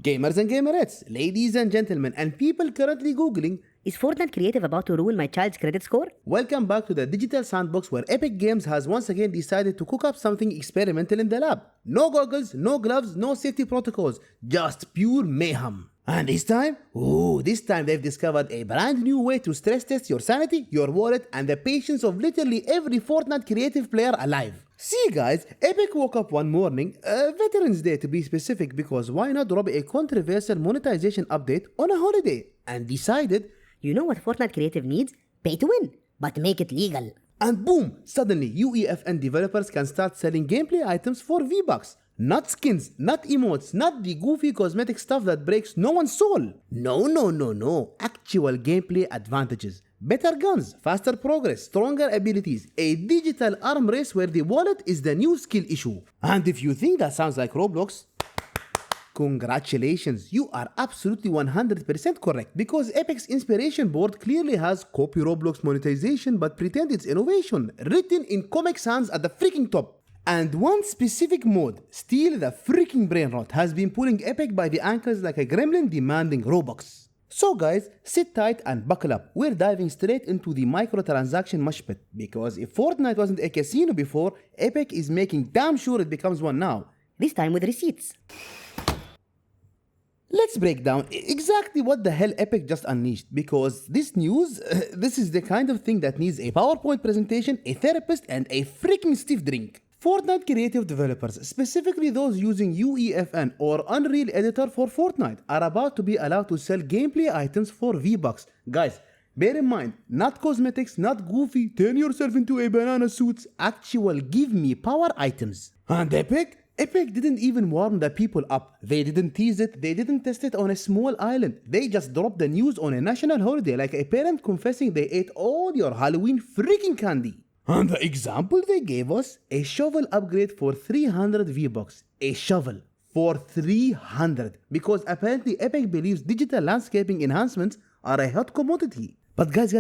Gamers and gamerettes, ladies and gentlemen, and people currently Googling, is Fortnite Creative about to ruin my child's credit score? welcome back to the digital sandbox where Epic Games has once again decided to cook up something experimental in the lab. No goggles, no gloves, no safety protocols, just pure mayhem. And this time they've discovered a brand new way to stress test your sanity, your wallet, and the patience of literally every Fortnite Creative player alive. See guys, Epic woke up one morning, Veterans Day to be specific, because why not drop a controversial monetization update on a holiday, and decided, You know what Fortnite Creative needs? Pay to win, but make it legal. and boom, suddenly UEFN developers can start selling gameplay items for V-Bucks. Not skins, not emotes, not the goofy cosmetic stuff that breaks no one's soul. No. Actual gameplay advantages. Better guns, faster progress, stronger abilities, a digital arm race where the wallet is the new skill issue. And if you think that sounds like Roblox, congratulations, you are absolutely 100% correct, because Epic's inspiration board clearly has copy Roblox monetization but pretend it's innovation, written in Comic Sans at the freaking top. And one specific mode, Steal the freaking Brainrot, has been pulling Epic by the ankles like a gremlin demanding Robux. So guys, sit tight and buckle up. We're diving straight into the microtransaction mush pit, because if Fortnite wasn't a casino before, Epic is making damn sure it becomes one now. This time with receipts. Let's break down exactly what the hell Epic just unleashed, because this news, this is the kind of thing that needs a PowerPoint presentation, a therapist, and a freaking stiff drink. Fortnite Creative developers, specifically those using UEFN or Unreal Editor for Fortnite, are about to be allowed to sell gameplay items for V-Bucks. Guys, bear in mind, not cosmetics, not goofy, turn yourself into a banana suits, actual give me power items. And Epic didn't even warm the people up. They didn't tease it, they didn't test it on a small island. They just dropped the news on a national holiday like a parent confessing they ate all your Halloween freaking candy. And the example they gave us, a shovel upgrade for 300 V-Bucks. A shovel for 300. Because apparently Epic believes digital landscaping enhancements are a hot commodity. But guys,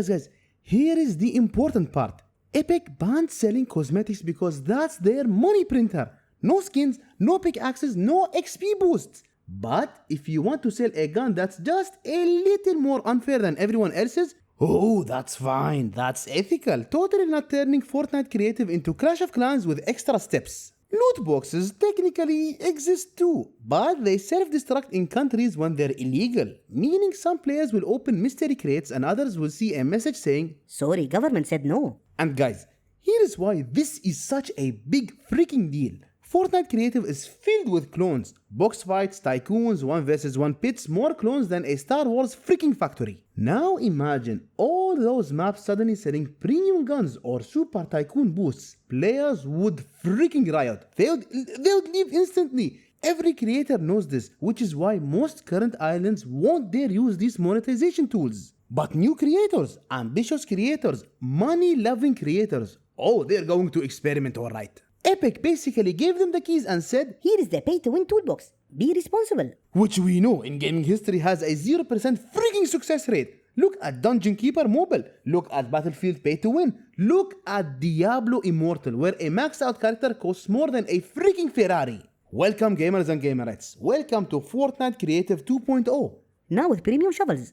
here is the important part. Epic banned selling cosmetics because that's their money printer. No skins, no pickaxes, no XP boosts. But if you want to sell a gun that's just a little more unfair than everyone else's, oh, that's fine, that's ethical, totally not turning Fortnite Creative into Clash of Clans with extra steps. Loot boxes technically exist too, but they self-destruct in countries when they're illegal, meaning some players will open mystery crates and others will see a message saying, Sorry, government said no. And guys, here is why this is such a big freaking deal. Fortnite Creative is filled with clones, box fights, tycoons, 1 vs 1 pits, more clones than a Star Wars freaking factory. Now imagine all those maps suddenly selling premium guns or super tycoon boosts. Players would freaking riot. They would leave instantly. Every creator knows this, which is why most current islands won't dare use these monetization tools. But new creators, ambitious creators, money-loving creators, oh, they're going to experiment alright. Epic basically gave them the keys and said, Here is the pay-to-win toolbox. Be responsible. which we know in gaming history has a 0% freaking success rate. Look at Dungeon Keeper Mobile. Look at Battlefield Pay to Win. Look at Diablo Immortal, where a maxed out character costs more than a freaking Ferrari. Welcome gamers and gamerettes. Welcome to Fortnite Creative 2.0. Now with premium shovels.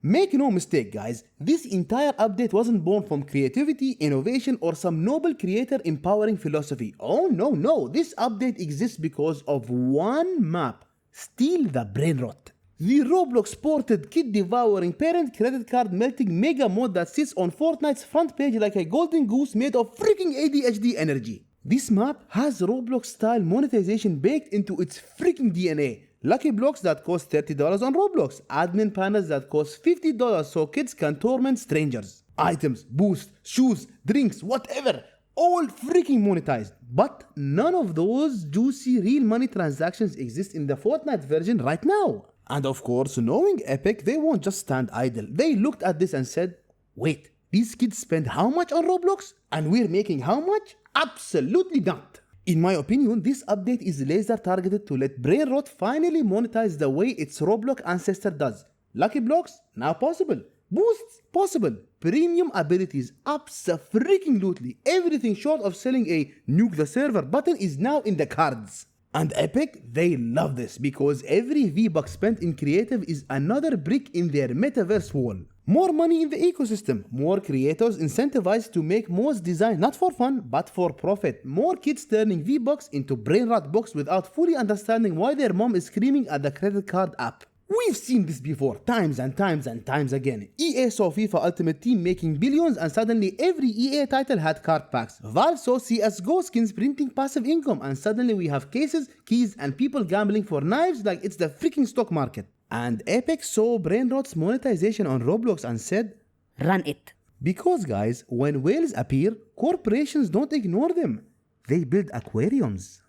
Make no mistake guys, this entire update wasn't born from creativity, innovation, or some noble creator empowering philosophy. Oh no, this update exists because of one map, Steal the Brainrot. The Roblox ported kid devouring parent credit card melting mega mod that sits on Fortnite's front page like a golden goose made of freaking ADHD energy. This map has Roblox-style monetization baked into its freaking DNA. Lucky blocks that cost $30 on Roblox, admin panels that cost $50 so kids can torment strangers. Items, boosts, shoes, drinks, whatever, all freaking monetized. But none of those juicy real money transactions exist in the Fortnite version right now. And of course, knowing Epic, they won't just stand idle. They looked at this and said, wait, these kids spend how much on Roblox? And we're making how much? Absolutely not. In my opinion, this update is laser targeted to let Brainrot finally monetize the way its Roblox ancestor does. Lucky blocks? Now possible. Boosts? Possible. Premium abilities? Abso-freaking-lutely. Everything short of selling a nuke the server button is now in the cards. And Epic, they love this because every V-Buck spent in creative is another brick in their metaverse wall. More money in the ecosystem, more creators incentivized to make most design not for fun but for profit, more kids turning V-Bucks into Brainrot books without fully understanding why their mom is screaming at the credit card app. We've seen this before, times and times and times again. EA saw FIFA Ultimate Team making billions and suddenly every EA title had card packs. Valve saw CSGO skins printing passive income and suddenly we have cases, keys and people gambling for knives like it's the freaking stock market. And Epic saw Brainrot's monetization on Roblox and said, Run it. because guys, when whales appear, corporations don't ignore them. They build aquariums.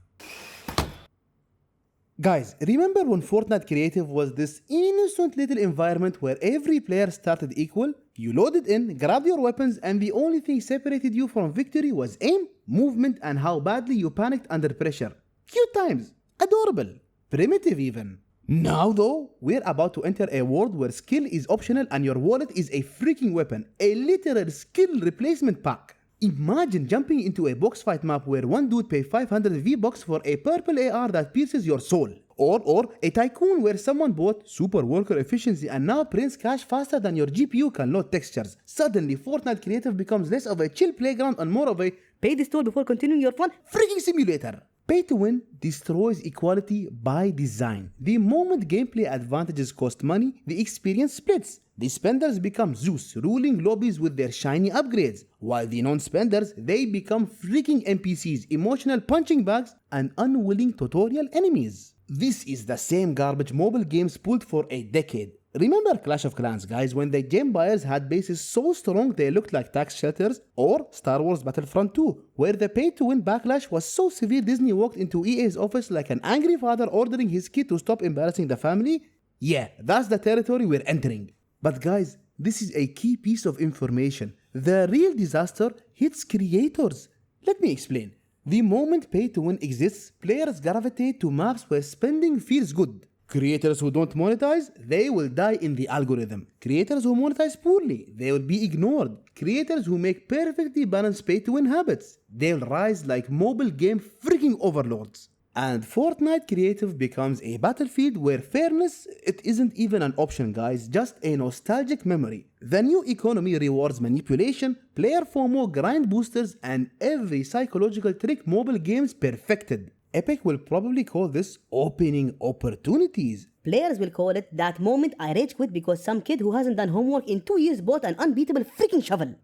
Guys, remember when Fortnite Creative was this innocent little environment where every player started equal? You loaded in, grabbed your weapons, and the only thing separated you from victory was aim, movement, and how badly you panicked under pressure. Cute times. Adorable. Primitive even. Now though, we're about to enter a world where skill is optional and your wallet is a freaking weapon. A literal skill replacement pack. Imagine jumping into a box fight map where one dude pays 500 V-Bucks for a purple AR that pierces your soul. Or a tycoon where someone bought super worker efficiency and now prints cash faster than your GPU can load textures. Suddenly, Fortnite Creative becomes less of a chill playground and more of a Pay this toll before continuing your fun. freaking simulator. Pay to win destroys equality by design. The moment gameplay advantages cost money, the experience splits. The spenders become Zeus, ruling lobbies with their shiny upgrades, while the non-spenders, they become freaking NPCs, emotional punching bags, and unwilling tutorial enemies. This is the same garbage mobile games pulled for a decade. Remember Clash of Clans, guys, when the game buyers had bases so strong they looked like tax shelters? Or Star Wars Battlefront 2, where the pay-to-win backlash was so severe Disney walked into EA's office like an angry father ordering his kid to stop embarrassing the family? Yeah, that's the territory we're entering. But guys, this is a key piece of information. The real disaster hits creators. Let me explain. The moment pay-to-win exists, players gravitate to maps where spending feels good. Creators who don't monetize, they will die in the algorithm. Creators who monetize poorly, they will be ignored. Creators who make perfectly balanced pay-to-win habits, they'll rise like mobile game freaking overlords. And Fortnite Creative becomes a battlefield where fairness, it isn't even an option, guys, just a nostalgic memory. The new economy rewards manipulation, player FOMO, grind boosters, and every psychological trick mobile games perfected. Epic will probably call this opening opportunities. Players will call it that moment I rage quit because some kid who hasn't done homework in 2 years bought an unbeatable freaking shovel.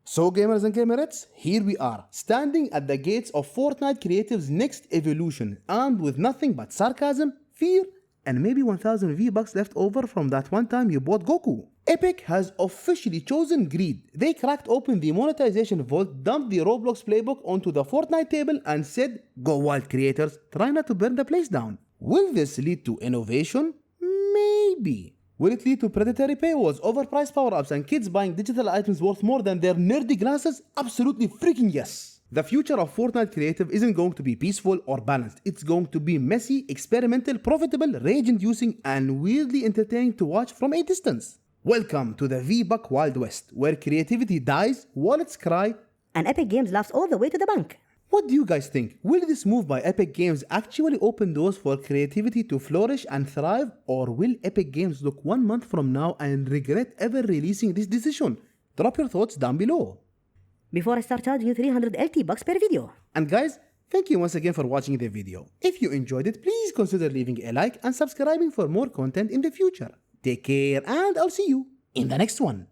So gamers and gamerettes, here we are, standing at the gates of Fortnite Creative's next evolution, armed with nothing but sarcasm, fear, and maybe 1000 V-Bucks left over from that one time you bought Goku. Epic has officially chosen greed. They cracked open the monetization vault, dumped the Roblox playbook onto the Fortnite table and said, "Go wild creators, try not to burn the place down." Will this lead to innovation? Maybe. Will it lead to predatory paywalls, overpriced power-ups, and kids buying digital items worth more than their nerdy glasses? Absolutely freaking yes. The future of Fortnite Creative isn't going to be peaceful or balanced. It's going to be messy, experimental, profitable, rage-inducing, and weirdly entertaining to watch from a distance. Welcome to the V-Buck Wild West, where creativity dies, wallets cry, And Epic Games laughs all the way to the bank. What do you guys think? Will this move by Epic Games actually open doors for creativity to flourish and thrive? Or will Epic Games look 1 month from now and regret ever releasing this decision? Drop your thoughts down below. Before I start charging you 300 LT bucks per video. And guys, thank you once again for watching the video. If you enjoyed it, please consider leaving a like and subscribing for more content in the future. Take care and I'll see you in the next one.